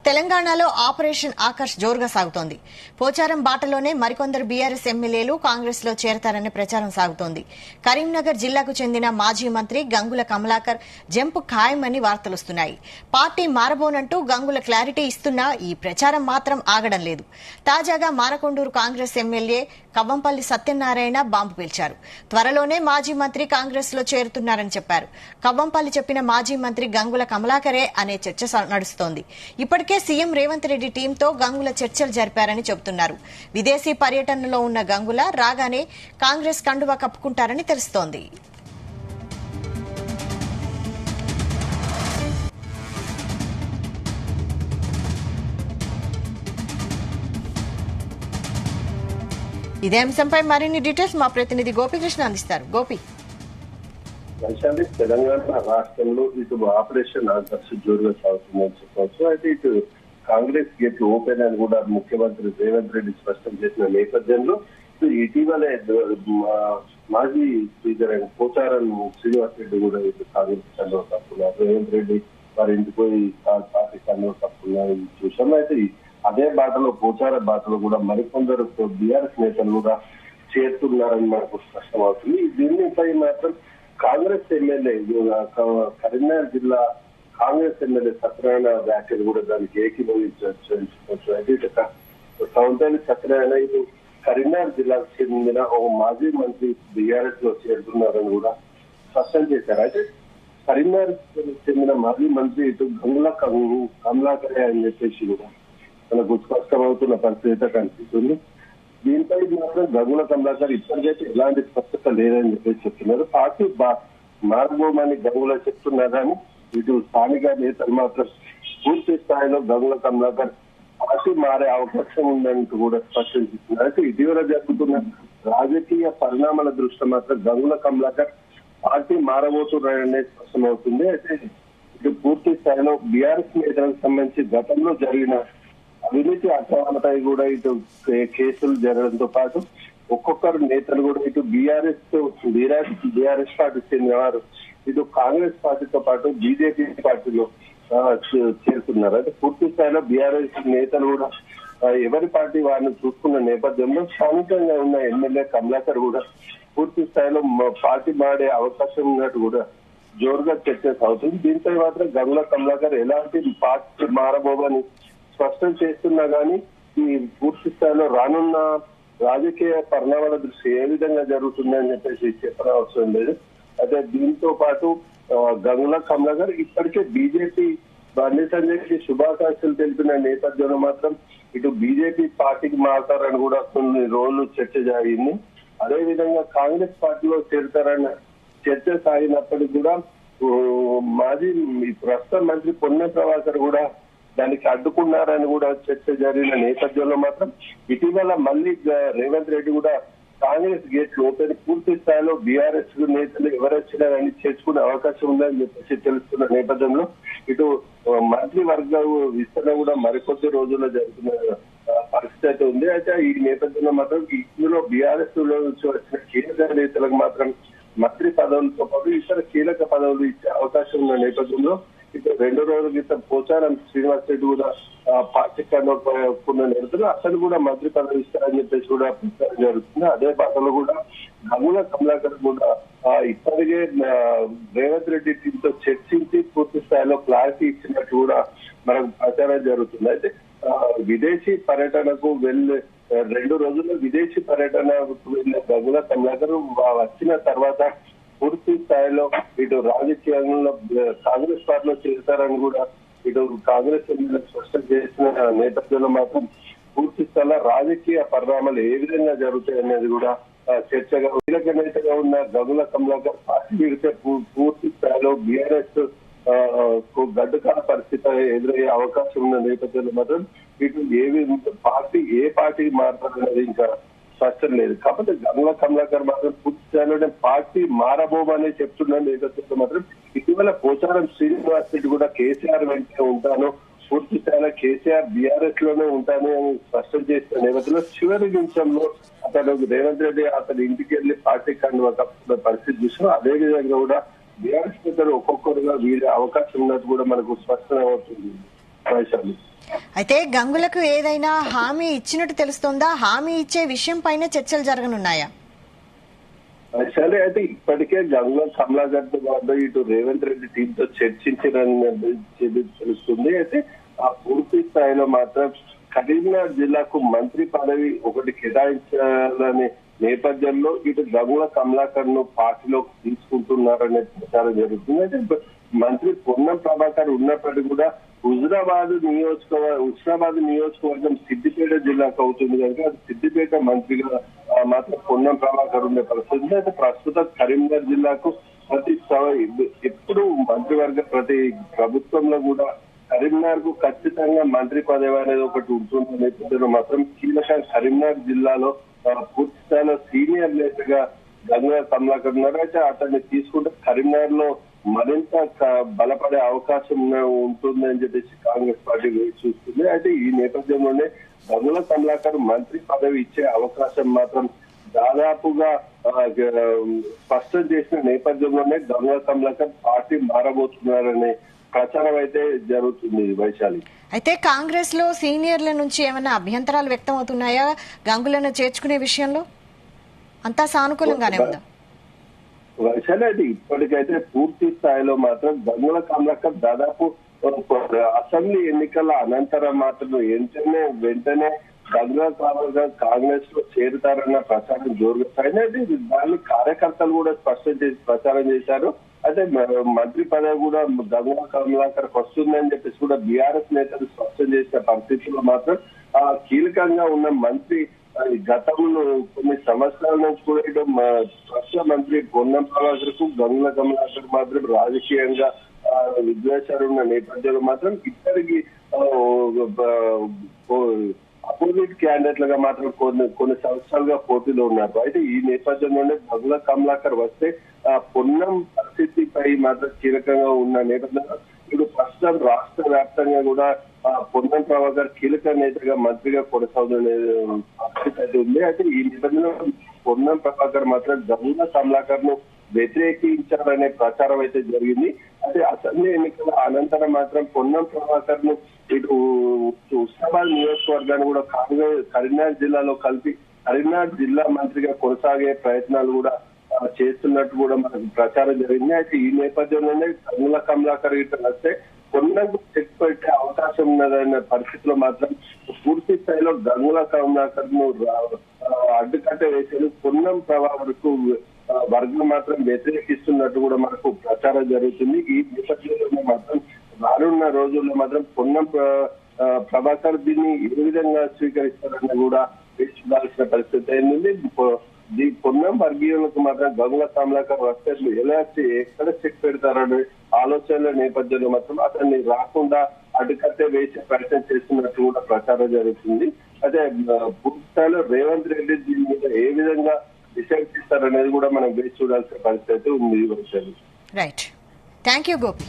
తెలంగాణలో ఆపరేషన్ ఆకర్ష్ జోరుగా సాగుతోంది. పోచారం బాటలోనే మరికొందరు బీఆర్ఎస్ ఎమ్మెల్యేలు కాంగ్రెస్ లో చేరతారనే ప్రచారం సాగుతోంది. కరీంనగర్ జిల్లాకు చెందిన మాజీ మంత్రి గంగుల కమలాకర్ జంపు ఖాయమని వార్తలొస్తున్నాయి. పార్టీ మారబోనంటూ గంగుల క్లారిటీ ఇస్తున్నా ఈ ప్రచారం మాత్రం ఆగడం లేదు. తాజాగా మానకొండూరు కాంగ్రెస్ ఎమ్మెల్యే కవ్వంపల్లి సత్యనారాయణ బాంబు పేల్చారు. త్వరలోనే మాజీ మంత్రి కాంగ్రెస్ లో చేరుతున్నారని చెప్పారు. కవ్వంపల్లి చెప్పిన మాజీ మంత్రి గంగుల కమలాకరే అనే చర్చ నడుస్తోంది. ఇప్పటికే సీఎం రేవంత్ రెడ్డి టీంతో గంగుల చర్చలు జరిపారని చెబుతున్నారు. విదేశీ పర్యటనలో ఉన్న గంగుల రాగానే కాంగ్రెస్ కండువా కప్పుకుంటారని తెలుస్తోంది. ఇదే అంశంపై మరిన్ని డీటెయిల్స్ మా ప్రతినిధి గోపికృష్ణ అందిస్తారు. గోపి, తెలంగాణ రాష్ట్రంలో ఇటు ఆపరేషన్ ఆకర్ష్ జోరుగా సాగుతుందని చెప్పవచ్చు. అయితే ఇటు కాంగ్రెస్ గేట్లు ఓపెన్ అని కూడా ముఖ్యమంత్రి రేవంత్ రెడ్డి స్పష్టం చేసిన నేపథ్యంలో ఇటీవలే మాజీ స్పీకర్ అయిన పోచారం శ్రీనివాస్ రెడ్డి కూడా ఇటు కాంగ్రెస్ కండువా కప్పుకున్నారు. రేవంత్ రెడ్డి వారి ఇంటికి పోయి పార్టీ కండువా కప్పుకున్నారు చూసాం. అయితే అదే బాటలో పోచారం బాటలో కూడా మరికొందరు బీఆర్ఎస్ నేతలు కూడా చేరుతున్నారని మనకు స్పష్టమవుతుంది. దీనిపై మాత్రం కాంగ్రెస్ ఎమ్మెల్యే కరీంనగర్ జిల్లా కాంగ్రెస్ ఎమ్మెల్యే సత్యనారాయణ వ్యాఖ్యలు కూడా దానికి ఏకీభవించవచ్చు. అయితే సౌందర్య సత్యనారాయణ ఇది కరీంనగర్ జిల్లాకు చెందిన ఒక మాజీ మంత్రి బీఆర్ఎస్ లో చేరుతున్నారని కూడా స్పష్టం చేశారు. అయితే కరీంనగర్ చెందిన మాజీ మంత్రి ఇటు గంగుల కమలాకరే అని చెప్పేసి కూడా మనకు స్పష్టమవుతున్న పరిస్థితి కనిపిస్తుంది. దీనిపై మాత్రం గంగుల కమలాకర్ ఇప్పటికైతే ఎలాంటి స్పష్టత లేదని చెప్పేసి చెప్తున్నారు. పార్టీ మారబోమని గంగుల చెప్తున్నా కానీ ఇటు స్థానిక నేతలు మాత్రం పూర్తి స్థాయిలో గంగుల కమలాకర్ పార్టీ మారే అవకాశం ఉందంటూ కూడా స్పష్టం చేస్తున్నారు. అయితే ఇటీవల జరుగుతున్న రాజకీయ పరిణామాల దృష్ట్యా మాత్రం గంగుల కమలాకర్ పార్టీ మారబోతున్నారనే స్పష్టమవుతుంది. అయితే ఇటు పూర్తి స్థాయిలో బీఆర్ఎస్ నేతలకు సంబంధించి గతంలో జరిగిన అవినీతి అక్రమాలపై కూడా ఇటు కేసులు జరగడంతో పాటు ఒక్కొక్కరు నేతలు కూడా ఇటు బీఆర్ఎస్ పార్టీ చెందిన వారు ఇటు కాంగ్రెస్ పార్టీతో పాటు బీజేపీ పార్టీలో చేరుతున్నారు. అయితే పూర్తి స్థాయిలో బీఆర్ఎస్ నేతలు కూడా ఎవరి పార్టీ వారిని చూసుకున్న నేపథ్యంలో స్థానికంగా ఉన్న ఎమ్మెల్యే కమలాకర్ కూడా పూర్తి స్థాయిలో పార్టీ మారే అవకాశం ఉన్నట్టు కూడా జోరుగా చర్చ అవుతుంది. దీనిపై మాత్రం గంగుల కమలాకర్ ఎలాంటి పార్టీ మారబోమని స్పష్టం చేస్తున్నా గానీ ఈ పూర్తి స్థాయిలో రానున్న రాజకీయ పరిణామాల దృష్టి ఏ విధంగా జరుగుతుందని చెప్పేసి చెప్పడం అవసరం లేదు. అయితే దీంతో పాటు గంగుల కమలాకర్ ఇప్పటికే బీజేపీ బండి సంజయ్కి శుభాకాంక్షలు తెలిపిన నేపథ్యంలో మాత్రం ఇటు బీజేపీ పార్టీకి మారతారని కూడా కొన్ని రోజులు చర్చ జరిగింది. అదేవిధంగా కాంగ్రెస్ పార్టీలో చేరుతారన్న చర్చ సాగినప్పటికీ కూడా మాజీ ప్రస్తుత మంత్రి పొన్నం ప్రభాకర్ కూడా దానికి అడ్డుకున్నారని కూడా చర్చ జరిగిన నేపథ్యంలో మాత్రం ఇటీవల మళ్ళీ రేవంత్ రెడ్డి కూడా కాంగ్రెస్ గేట్లు ఓపెన్ పూర్తి స్థాయిలో బీఆర్ఎస్ నేతలు ఎవరొచ్చినా కానీ చేర్చుకునే అవకాశం ఉందని చెప్పేసి తెలుస్తున్న నేపథ్యంలో ఇటు మంత్రి వర్గ విస్తరణ కూడా మరికొద్ది రోజుల్లో జరుగుతున్న పరిస్థితి ఉంది. అయితే ఈ నేపథ్యంలో మాత్రం ఇందులో బీఆర్ఎస్ లో నుంచి వచ్చిన కీలక నేతలకు మాత్రం మంత్రి పదవులతో పాటు ఇతర కీలక పదవులు ఇచ్చే అవకాశం ఉన్న నేపథ్యంలో ఇటు 2 రోజుల క్రితం పోచారం శ్రీనివాస్ రెడ్డి కూడా పార్టీ కనుక్కున్న నేతలు అసలు కూడా మంత్రి పదవి ఇస్తారని చెప్పేసి కూడా ప్రచారం జరుగుతుంది. అదే బాటలో కూడా గంగుల కమలాకర్ కూడా ఇప్పటికే రేవంత్ రెడ్డి టీంతో చర్చించి పూర్తి స్థాయిలో క్లారిటీ ఇచ్చినట్టు కూడా మనకు ప్రచారం జరుగుతుంది. అయితే విదేశీ పర్యటనకు 2 రోజుల్లో విదేశీ పర్యటనకు వెళ్ళిన గంగుల కమలాకర్ వచ్చిన తర్వాత పూర్తి స్థాయిలో ఇటు రాజకీయంలో కాంగ్రెస్ పార్టీలో చేరుతారని కూడా ఇటు కాంగ్రెస్ స్పష్టం చేసిన నేపథ్యంలో మాత్రం పూర్తి స్థాయిలో రాజకీయ పరిణామాలు ఏ విధంగా జరుగుతాయి అనేది కూడా చర్చగా కీలక నేతగా ఉన్న గంగుల కమలాకర్ పార్టీ విడితే పూర్తి స్థాయిలో బీఆర్ఎస్ గడ్డుకాల పరిస్థితి ఎదురయ్యే అవకాశం ఉన్న నేపథ్యంలో మాత్రం ఇటు ఏ పార్టీకి మారుతారనేది ఇంకా స్పష్టం లేదు. కాకపోతే గంగుల కమలాకర్ మాత్రం పూర్తి స్థాయిలోనే పార్టీ మారబోమని చెప్తున్న నేపథ్యంలో మాత్రం ఇటీవల పోచారం శ్రీనివాస్ రెడ్డి కూడా కేసీఆర్ వెంటనే ఉంటాను, పూర్తి స్థాయిలో కేసీఆర్ బీఆర్ఎస్ లోనే ఉంటాను అని స్పష్టం చేసిన నేపథ్యంలో చివరి నిమిషంలో అతను రేవంత్ రెడ్డి అతని ఇంటికి వెళ్లి పార్టీ కండువా కప్పుకున్న పరిస్థితి చూసాం. అదే విధంగా కూడా బీఆర్ఎస్ నేతలు ఒక్కొక్కరుగా వీరే అవకాశం ఉన్నట్టు కూడా మనకు స్పష్టమవుతుంది. వైశాలి. అయితే గంగులకు ఏదైనా హామీ ఇచ్చినట్టు తెలుస్తోందా? హామీ ఇచ్చే విషయం పైన చర్చలు జరగనున్నాయా? సరే, అయితే ఇప్పటికే గంగుల కమలాకర్ వద్ద ఇటు రేవంత్ రెడ్డి టీంతో చర్చించారని తెలుస్తుంది. అయితే ఆ పూర్తి స్థాయిలో మాత్రం కరీంనగర్ జిల్లాకు మంత్రి పదవి ఒకటి కేటాయించాలనే నేపథ్యంలో ఇటు గంగుల కమలాకర్ ను పార్టీలోకి తీసుకుంటున్నారనే ప్రచారం జరుగుతుంది. అయితే మంత్రి పొన్నం ప్రభాకర్ ఉన్నప్పటికీ కూడా హుజరాబాద్ నియోజకవర్గం సిద్దిపేట జిల్లాకు అవుతుంది కనుక అది సిద్దిపేట మంత్రిగా మాత్రం పొన్నం ప్రభాకర్ ఉండే పరిస్థితి. అయితే ప్రస్తుతం కరీంనగర్ జిల్లాకు ఎప్పుడు మంత్రివర్గ ప్రతి ప్రభుత్వంలో కూడా కరీంనగర్ కు ఖచ్చితంగా మంత్రి పదవి అనేది ఒకటి ఉంటుంది నేపథ్యంలో మాత్రం కీలక కరీంనగర్ జిల్లాలో పూర్తి స్థాయిలో సీనియర్ నేతగా గంగుల కమలాకర్ ఉన్నారు. అయితే అతన్ని తీసుకుంటే కరీంనగర్ లో మరింత బలపడే అవకాశం ఉంటుందని చెప్పేసి కాంగ్రెస్ పార్టీ చూస్తుంది. అయితే ఈ నేపథ్యంలోనే గంగుల కమలాకర్ మంత్రి పదవి ఇచ్చే అవకాశం మాత్రం దాదాపుగా స్పష్టం చేసిన నేపథ్యంలోనే గంగుల కమలాకర్ పార్టీ మారబోతున్నారనే ప్రచారం అయితే జరుగుతుంది వైశాలి. అయితే కాంగ్రెస్ లో సీనియర్ల నుంచి ఏమైనా అభ్యంతరాలు వ్యక్తం అవుతున్నాయా గంగులను చేర్చుకునే విషయంలో? అంతా సానుకూలంగానే ఉందా వైశాలి? అయితే ఇప్పటికైతే పూర్తి స్థాయిలో మాత్రం గంగుల కమలాకర్ దాదాపు అసెంబ్లీ ఎన్నికల అనంతరం మాత్రం వెంటనే గంగుల కమలాకర్ కాంగ్రెస్ లో చేరుతారన్న ప్రచారం జోరుగా సాగింది. దాన్ని కార్యకర్తలు కూడా స్పష్టం చేసి ప్రచారం చేశారు. అయితే మంత్రి పదవి కూడా గంగుల కమలాకర్ వస్తుందని చెప్పేసి కూడా బీఆర్ఎస్ నేతలు స్పష్టం చేసిన పరిస్థితుల్లో మాత్రం కీలకంగా ఉన్న మంత్రి గతంలో కొన్ని సంవత్సరాల నుంచి కూడా ఇటు రాష్ట్ర మంత్రి పొన్నం ప్రభాకర్ కు గంగుల కమలాకర్ మాత్రం రాజకీయంగా విద్వేషాలు ఉన్న నేపథ్యంలో మాత్రం ఇద్దరికి అపోజిట్ క్యాండిడేట్లుగా మాత్రం కొన్ని సంవత్సరాలుగా పోటీలో ఉన్నారు. అయితే ఈ నేపథ్యంలోనే గంగుల కమలాకర్ వస్తే పొన్నం పరిస్థితిపై మాత్రం కీలకంగా ఉన్న నేపథ్యంలో ఇప్పుడు ప్రస్తుతం రాష్ట్ర వ్యాప్తంగా కూడా పొన్నం ప్రభాకర్ కీలక నేతగా మంత్రిగా కొనసాగుతున్న పరిస్థితి అయితే ఉంది. అయితే ఈ నేపథ్యంలో పొన్నం ప్రభాకర్ మాత్రం గంగుల కమలాకర్ ను వ్యతిరేకించారనే ప్రచారం అయితే జరిగింది. అయితే అసెంబ్లీ ఎన్నికల అనంతరం మాత్రం పొన్నం ప్రభాకర్ ను ఇటు హుస్నాబాద్ నియోజకవర్గాన్ని కూడా కరీంనగర్ జిల్లాలో కలిపి కరీంనగర్ జిల్లా మంత్రిగా కొనసాగే ప్రయత్నాలు కూడా చేస్తున్నట్టు కూడా మనకు ప్రచారం జరిగింది. అయితే ఈ నేపథ్యంలోనే గంగుల కమలాకర్ ఇట్లా వస్తే పొన్నంకు చెక్ పెట్టే అవకాశం ఉన్నదన్న పరిస్థితిలో మాత్రం పూర్తి స్థాయిలో గంగుల కమలాకర్ ను అడ్డుకట్ట వేసేది పొన్నం ప్రభాకర్ కు వర్గం మాత్రం వ్యతిరేకిస్తున్నట్టు కూడా మనకు ప్రచారం జరుగుతుంది. ఈ నేపథ్యంలో మాత్రం రానున్న రోజుల్లో మాత్రం పొన్నం ప్రభాకర్ దీన్ని ఏ విధంగా స్వీకరిస్తారని కూడా వేచి చూడాల్సిన పరిస్థితి అయింది. పొన్నం వర్గీయులకు మాత్రం గంగుల కమలాకర్ వస్తే ఎక్కడ చెక్ పెడతారనే ఆలోచనల నేపథ్యంలో మాత్రం అతన్ని రాకుండా అడ్డుకట్టే వేసే ప్రయత్నం చేస్తున్నట్టు కూడా ప్రచారం జరుగుతుంది. అదే పూర్తి స్థాయిలో రేవంత్ రెడ్డి దీని మీద ఏ విధంగా డిసైడ్ చేస్తారనేది కూడా మనం వేచి చూడాల్సిన పరిస్థితి ఉంది. Right, thank you Gopi.